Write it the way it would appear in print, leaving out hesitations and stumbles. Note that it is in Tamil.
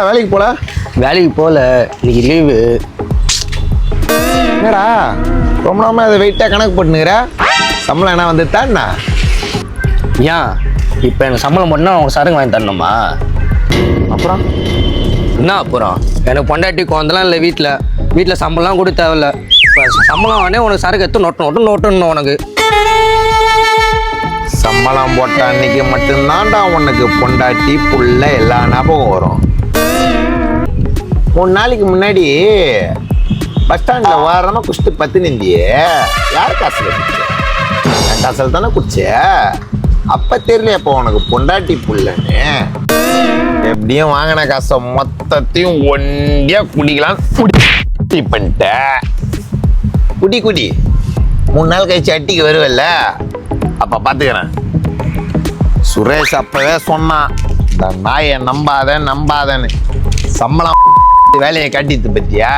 வேலைக்கு போல? வேலைக்கு போகல, இன்னைக்கு லீவு. என்னடா ரொம்ப நாம அதை வெயிட்டாக கணக்கு போட்டுனுங்கிற? சம்பளம் என்ன வந்துட்டா என்ன? ஏன் இப்போ எனக்கு சம்பளம் போட்டுனா அவங்க சரக்கு வாங்கி தரணுமா? அப்புறம் என்ன அப்புறம்? எனக்கு பொண்டாட்டி குழந்தெல்லாம் இல்லை வீட்டில் சம்பளம்லாம் கூட தேவையில்ல. இப்போ சம்பளம் வாங்கினே உனக்கு சரக்கு எடுத்து நோட்டணும் உனக்கு. சம்பளம் போட்ட அன்னைக்கு மட்டும்தான்டா உனக்கு பொண்டாட்டி புள்ள எல்லா ஞாபகம் வரும். 3 நாளைக்கு முன்னாடி பஸ் ஸ்டாண்டில் வாரமாக குடிச்சிட்டு பத்து நிந்தியே யார் காசில் குடிச்ச? என் காசில் தானே குடிச்ச. அப்போ தெரியல இப்போ உனக்கு பொண்டாட்டி புள்ளன்னு. எப்படியும் வாங்கின காசை மொத்தத்தையும் ஒண்டியாக குடிக்கலாம் குடி பண்ணிட்ட. குடி 3 நாள் கழிச்சு அட்டிக்கு வருவல்ல, அப்போ பார்த்துக்கிறேன். சுரேஷ் அப்பவே சொன்னான், இந்த நாயை நம்பாதன்னு. சம்பளம் வேலையை காட்டிட்டு பத்தியா?